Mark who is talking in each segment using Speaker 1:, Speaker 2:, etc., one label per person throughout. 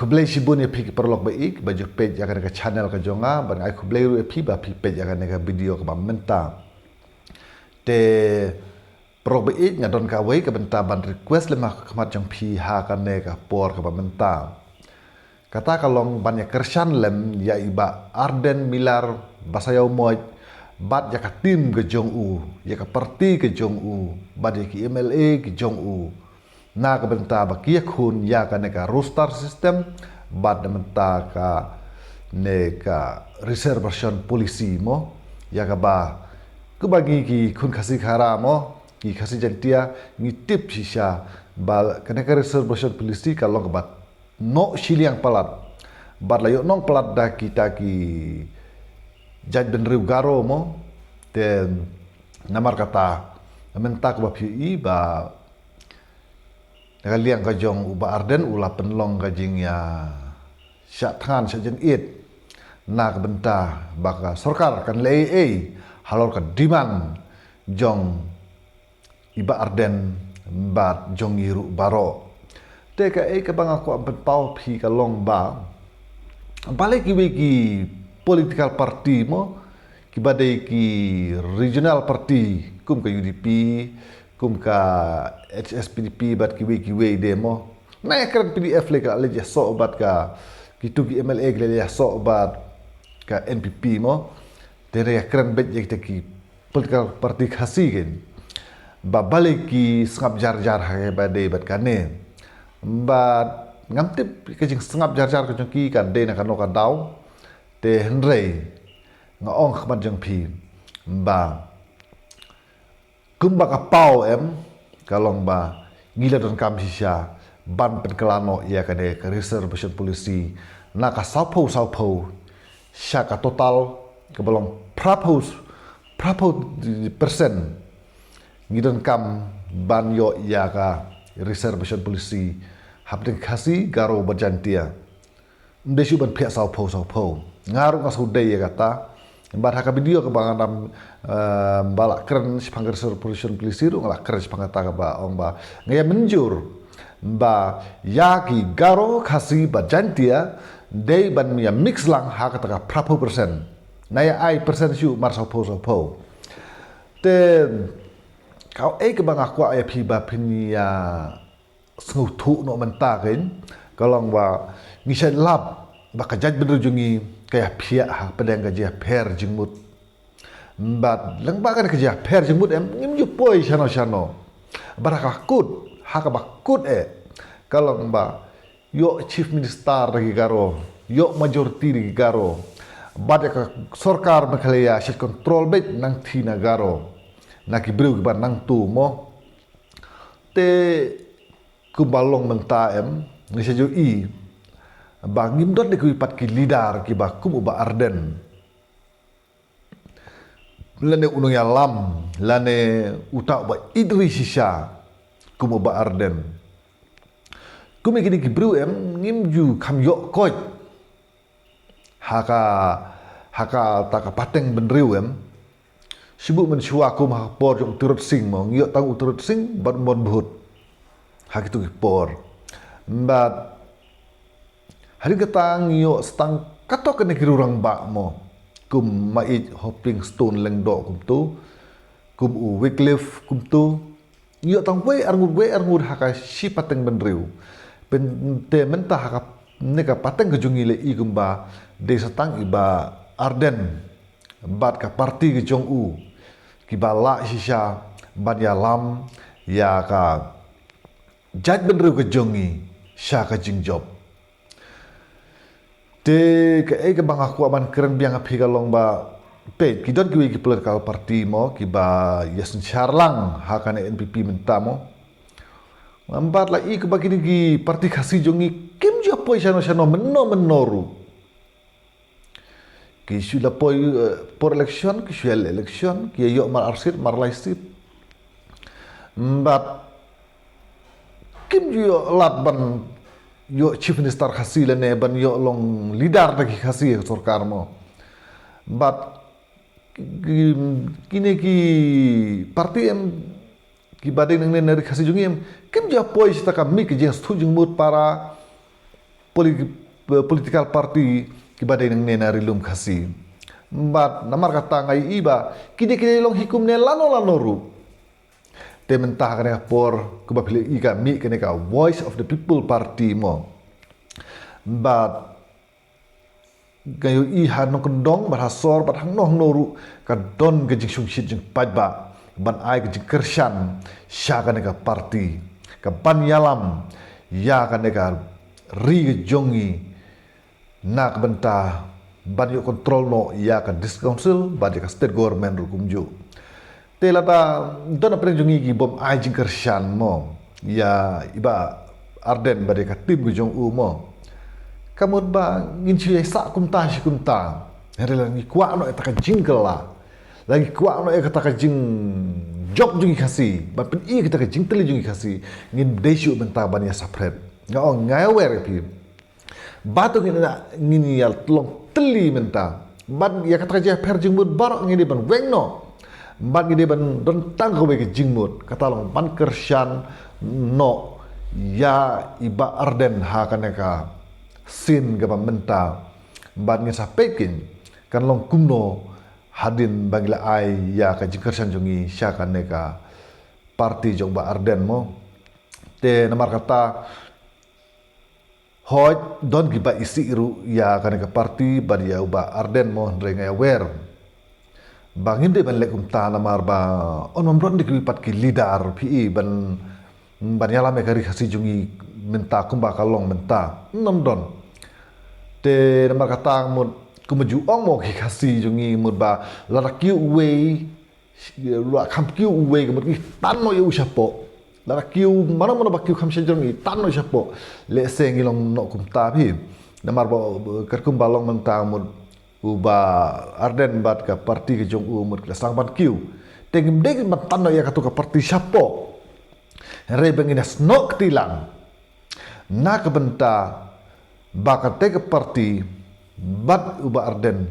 Speaker 1: kublai sibun ya pi perlok baik baju page akan ke channel ke jonga ban ai kublai ru pi ba pi page akan ke video ke menta te perlok baik ngadon ka wei ke benta ban request lemah kemat jong pi ha kan ne ka por ke menta kata kalong banyak kersan lem ya iba Arden Milar basayau moj bat ya ka tim ke jong u ya ka parti ke jong u bat ya ki MLA ke jong u na ka benta ba kia khun ya ka ne ka roster system bat menta ka ne ka reservation policy mo ya ka ba ku bagi ki khun khasi khara mo ki khasi jantia ni tip shisha ba ka ne ka reservation policy ka long bat no siliang palat bat layo nong palat da kita ki jaj ben riu garo mo ten namar kata menta ka ba pi ba Kaliang kajong uba Arden ula penlong kajing ya syak tangan syak jen it na kebenta baka sorkar kan lei halor ka diman jong iba Arden bat jong iru baro te ka ka bang aku ampet pau pi ka long ba balik ki political party mo ki badai ki regional party kum ka UDP kum ka HSPDP bat kiwe demo na kran PDF le ka le so bat ka kitu ki MLA le so bat ka NPP mo tere kran bet je ki political party khasi gen ba balik ki sngap jar ha ba de bat kane bat ngamtip ke jing sngap jar ke ki kan de na kan no ka daw te henrei nga ong khmat jang pi ba kumba ka pau kalong ba gila don kam sisya ban pen kelano ia kade ke reservation policy na ka saupo sya ka total ke belong propose persen gidon kam ban yo ia ka reservation policy hapden khasi garo bajantia ndesu ban pia saupo ngaru ka sudai ya kata Embat haka video ke bangan balak keren sepanggar reservation polisi ru ngalak keren sepanggar taka ba ong ba ngaya menjur ba yaki garo khasi ba jantia dei ban mia mix lang haka taka prapo persen naya ai persen siu mar saupo te kau ke bang aku ay pi ba pinia sengu tu no menta kain kalong ba ngisen lab ba kajaj berujungi kayak pihak pedang kerja per jengmut bat lengbakan kerja per jengmut ngim poi shano barakah kut haka bakut kalau ngba yo chief minister lagi garo yo majority lagi garo bat ka sorkar makhalaya shit control bet nang thina garo naki breu ban nang tu mo te kubalong menta ni sejo i bangim dot de kuipat ki lidar ki bakum uba Arden lane unung ya lam lane utak ba Idris sisha kum uba Arden kum gini ki bru ngim ju kam yok koj haka taka pateng benriu sibuk mensyua kum ha por jong turut sing mo ngiyok tang turut sing ban mon bhut hak itu ki por mbat hari ketang yo stang katok kene kirurang bak mo kum mai hopping stone lengdo kum tu kum u Wycliffe kum tu yo tang we arngur haka si pateng benriu pen te mentah haka neka pateng kejungi le i kumba de satang iba Arden bat ka parti ke jong u ki bala shisha ban ya lam ya ka jaj benriu ke jongi sya ka jingjob te ke bang aku aman keren biang api kalong ba pe kidon ki political party mo ki ba yasin charlang hakan NPP menta mo ambat la i ke bagi gi parti khasi jongi kim jo poi shano menoru ki sula poi por election ki shel election ki yo mar arsit mar laisit mbat kim jo lat ban yo chief minister khasi lene ban yo long leader lagi khasi sorkar mo but kini ki parti ki badai nang nari khasi jungi kim ja poi sta ka mik je stu jung mut para political party kibadai nang nena rilum khasi bat namar kata ngai iba kini long hikum ne lano ru te mentah kena por kuba pilih ika mi kena ka voice of the people party mo bat gayo i han no kendong bat hasor bat hang noh noru ka don ke jing shit jing pajba ban ai ke jing kershan sya kena ka party ka ban yalam ya kena ka ri ke jongi nak bentah ban yo kontrol no ya ka district council ban ka state government rukum jo te lata dona prenjungi gi bom ai jing kershan mo ya iba arden bade ka tim ge jong u mo kamut ba ngin chi sa kumta shi kumta hele lagi kwa no eta ka jingkel la lagi kwa no eta ka jing job jungi khasi ba pen i kita ka jing teli jungi khasi ngin desu benta ban ya sapret nga ngai wer pi batu ngin ya long teli menta ban ya kata je per jing mut bar ngin ban wengno ban ngin ban don tang ko ke jing mut kata long ban kershan no ya iba arden ha kaneka sin ke menta ban ngin sapekin kan long kumno hadin bagila ai ya ka jing kershan jungi sya kaneka parti jong ba arden mo te namar kata hoj don giba isi iru ya kaneka parti ban ya uba arden mo renga wer bangin de ban lekum ta namar ba on mamron de kipat ki lidar pi ban yala me kari khasi jungi menta kumba kalong menta nom don te namar kata mut kumaju ong mo ki khasi jungi mut ba la kiu we la kham kiu we mut ki tan no yu shapo la kiu mana ba kiu kham shen jungi tan no shapo le se ngilong no kumta phi namar ba karkum balong menta mut uba arden bat ka parti ke jong umur ke sang ban kiu tengim degin mat tan no ya ka parti shapo re bengina snok tilang nak benta bakate ke parti bat uba arden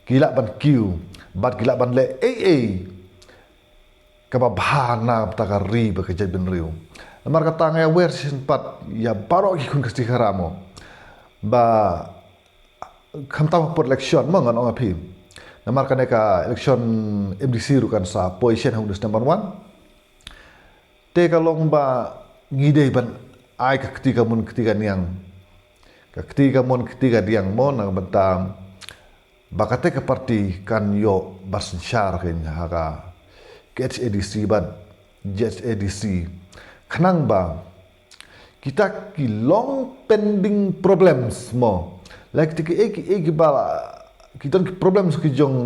Speaker 1: gila ban kiu bat gila ban le ka bahana takari ba ke ben riu amar kata ngai wer sempat ya baro ki kun kasti haramo ba kam tahu por election mangan ong api namar kaneka election MDC rukan sa position hang number 1 te kalong ba ngide ban ai ka ketiga niang ka ketiga diang mo nang bentam bakate ke parti kan yo basensyar kin haka KHADC ban JHADC kenang ba kita ki long pending problems mo like tiki eki bala kita ki problems ki jong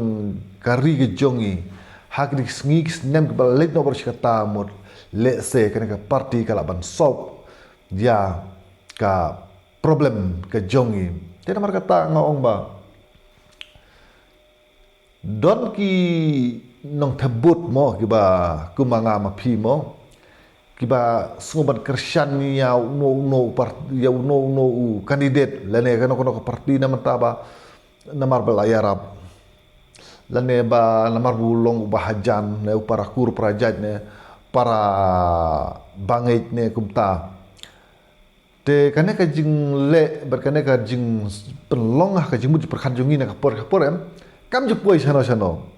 Speaker 1: kari ki jongi hak di sngi nem ki bala let no ber kata mod le se kana ka parti kala ban solve dia ka problem ke jongi tena mar kata ngaong ba don ki nong tebut mo ki ba kumanga mapi mo ki ba sungoban kershan ya no parti ya no kandidat lane kono parti na mantaba namar belayarab lane ba namar bulong bahajan ne para kur prajat ne para bangait ne kumta te kane ka jing le berkane ka jing penlong ka jing mut perkanjungi na kapor em kam je puai sano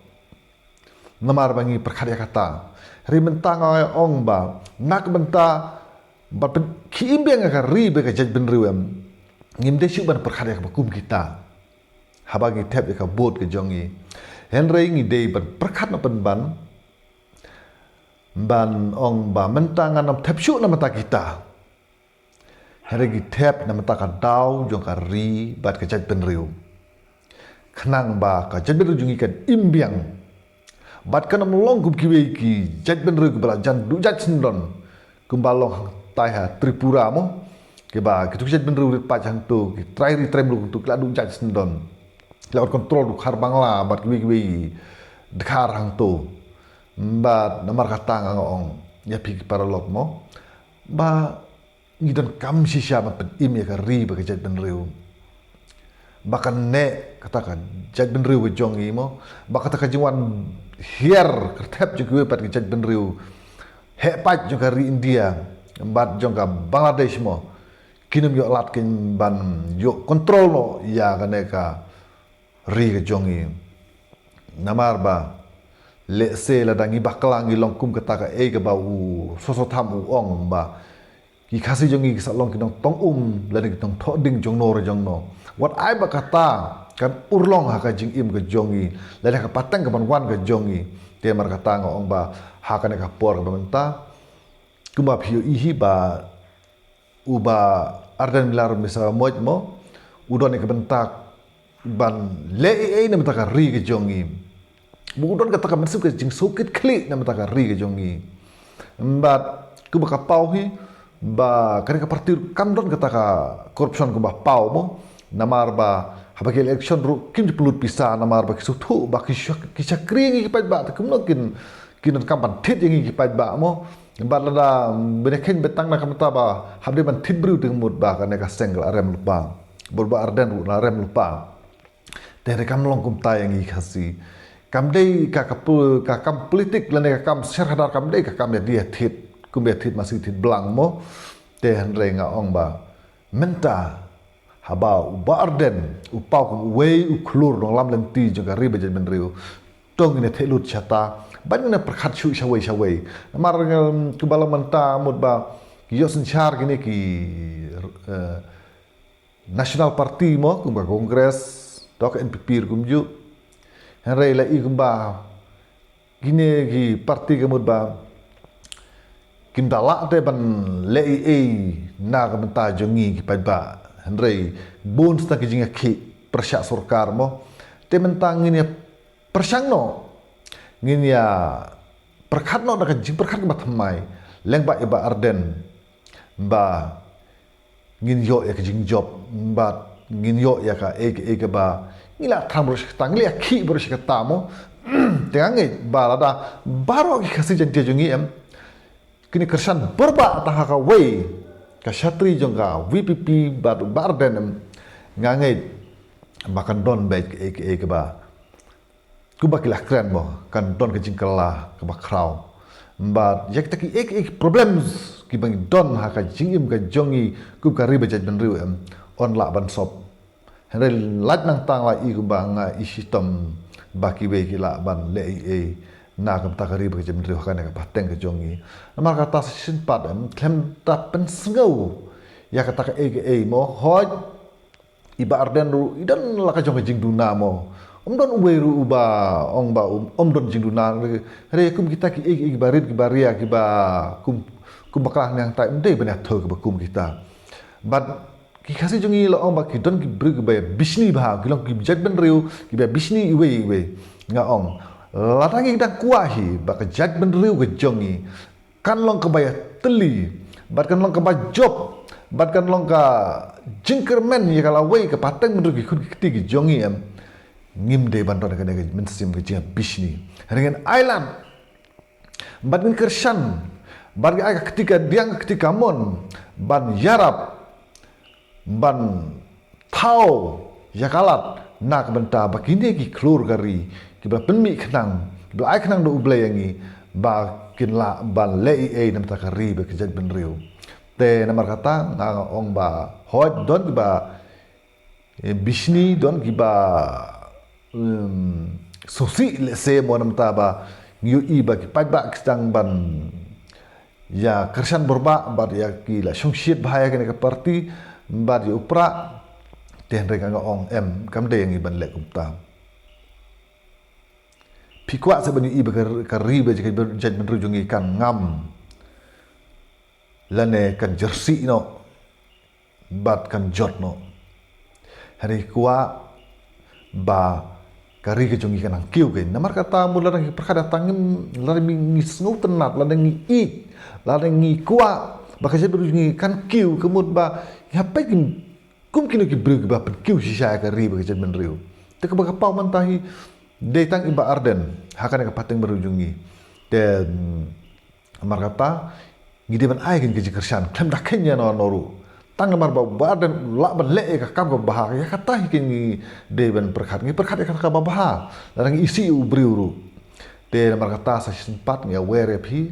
Speaker 1: namar bangi perkarya kata ri mentang ong ba nak benta ba ki imbeng ka ri be ka jaj ben riwem ngimde shu ban perkarya ka kum kita habagi tep ka bot ke jongi henry ngi dei ban perkat na ban ong ba mentang anam tep shu na mata kita henry tep na mata ka daw jong ka ri bat ka jaj ben riw khnang ba ka jaj ben jungi kan imbeng bat kana melong kum kiwe ki jaj ben riu bala jan du jaj sindon kum balong tai ha Tripura mo ke ba ki tu jaj ben riu pa jang tu ki trai ri trem lu tu kla du jaj sindon lawan kontrol du khar bangla bat kiwe dekhar hang tu bat namar kata ngong ya pi para lok mo ba ngidon kam sisya ma pen im ya ka ri ba jaj ben riu bakan ne katakan jaj ben riu jongi mo ba katakan jiwan hier kertep juga pat kejat benriu hepat juga ri India bat jongka Bangladesh mo kinum yo lat kin ban yo kontrol no ya kaneka ri ke jongi namar ba le se la dangi baklang i longkum kata ka e ke ba u so tham u ong ba ki khasi jongi ki salong ki tong la ni tong tho ding jong no re jong no wat ai ba kata kan urlong ha ka jing im ke jongi la ka patang ke ban wan ke jongi te mar kata ngo ong ba ha ka ne ka por ka benta kuma phiu i hi ba uba ardan milar misa moj mo udon ke bentak ban le e na mata ka ri ke jongi budon kata ka mesuk ke jing sukit klik na mata ka ri ke jongi mbat ku ba ka pau hi ba kan ka partir kam don kata ka corruption ku ba pau mo namar ba habaki election ru kim pelut pisa namar ba kisuthu ba ki chakri ki pa ba kum no kin kam ban thit yang ki pa ba mo ba la benekhin betang na kamta ba habde ban thit bru ting mut ba kan ka sengl arem lupa burba arden ru na rem lupa te kam long kum ta yang i khasi kam dei ka kam politik la ne ka kam serhadar kam dei ka kam dia thit kum dia thit masih thit blang mo te han renga ong ba menta haba uba arden upau kum wei uklur dong lam lenti juga riba jen menriu tong ini thelut chata ban ne prakhat chu shawei mar ku bala menta mut ba yo senchar gini ki national party mo kum ba kongres dok NPP kum ju henrei la i kum ba gini ki parti kum ba kim dala te ban le e na kum ta jongi ki pa ba henrei bon sta ki jinga ki persyak surkar mo te mentang ini persang no ngin ya perkhat no dak jing perkhat ba thamai leng ba iba arden ba ngin yo ya jing job ba ngin yo ya ka e ba ngila tham ro tang le ki bro shi ka mo tengang ba la da baro ki khasi jan te jungi em kini kersan berba ta ka wei ka shatri jongga VPP ba arden ngangai makan don baik ke ba ku bakilah keren mo kan don ke jingkala ke bakrau but yak taki ek problems ki bang don ha ka jingim ka jongi ku ka riba jaj ben riu em on la ban sop henre lat nang tang la i ku bang i system baki be ki la ban le e na kam ta ka riba jaj ben riu ka ne ka pateng ka jongi namar kata sin pat em klem ta pen sngau ya kata ka e mo hoj iba arden ru idan la ka jong jing duna mo don uberu uba ong ba don jing duna re kum kita ki barit ki baria ki ba kum baklah yang tai ndei bena tho ki kum kita but ki khasi jongi lo ong ba ki don ki bru ki ba bisni ba ki long ki jak ben riu ki ba bisni iwe nga ong latangi kita kuahi ba ka jak ben riu ke jongi kan long ke ba teli bat kan long ke ba job bat kan long ka jingkermen ya kala wei ke pateng mendu ki khut ki jongi em ngim de banton ka nega mensim ke jia bisni dengan island ban kersan ban aga ketika diang ketika mon ban yarab ban thau yakalat nak benta bakini ki klur gari ki ba penmi khnang do ai khnang do uble yangi ba kinla ban le e nam ta kari be kejat ben riu te namar kata na ong ba hot don ki ba bisni don ki ba susi le se mo nam ta ba ngiu i ba ki pai ba stang ban ya kersan berba ba ya ki la shongshit bahaya ke ka parti ba di upra ten reng nga ong em kam de ngi ban le kumta pikwa se bani i ba ka ri ba je jan ben rujungi kan ngam lane kan jersey no bat kan jot no hari kuwa ba kari ke jongi kanang kiu ke namar kata mula nang perkada tangim lari mi sngu tenat la ngi i la ngi kuwa ba ka jedu ngi kan kiu kemut ba ya pekin kum kinu ki bru ba kiu si sha ka ri ba jet men riu te ka ba pau man tahi de tang iba arden hakane ka pateng berujungi dan amar kata ngide ban ai ke kersan klem dak kenya no noru tang mar ba badan la ban le ka kam ba ha ya kata kini de ban perkhat ka ba ha larang isi ubriuru de mar kata sa sempat ya were phi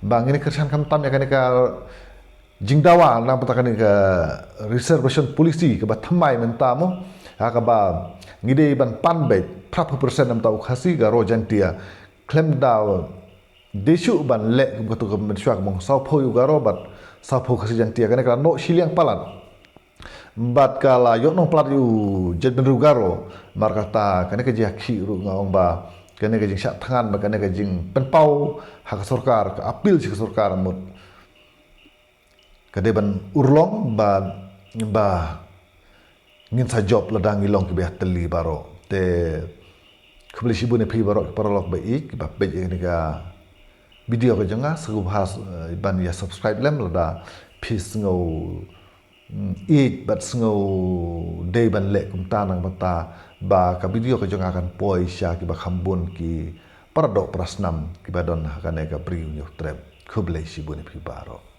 Speaker 1: bang ini kersan kam tam ya kan ka jingdawa nang patakan ke reservation polisi ke bathamai mentamo ha ka ba ngide ban panbet 30% nam tau khasi ga rojantia klem daw desu ban le kum katu kum mensuak mong sau pho yu garo bat sau pho khasi jantia kana kala no siliang palat bat kala yo no plat yu jet ben garo markata kana ke jakhi ru ngaong ba kana ke jing syak tangan ba kana ke jing penpau hak sarkar ka apil si sarkar mut kade ban urlong ba ngin sa job ladang ilong ke biah teli baro te kebeli sibu ne pi baro paralok ba ik ba pe ni ka video ke janga sugu bahas ban ya subscribe lem lada peace ngau eat but ngau day ban le kum ta nang bata ba ka video ke janga kan poi sya ki ba khambun ki paradok prasnam ki ba don ka ne ka pri nyu trep kebeli sibu ne pi baro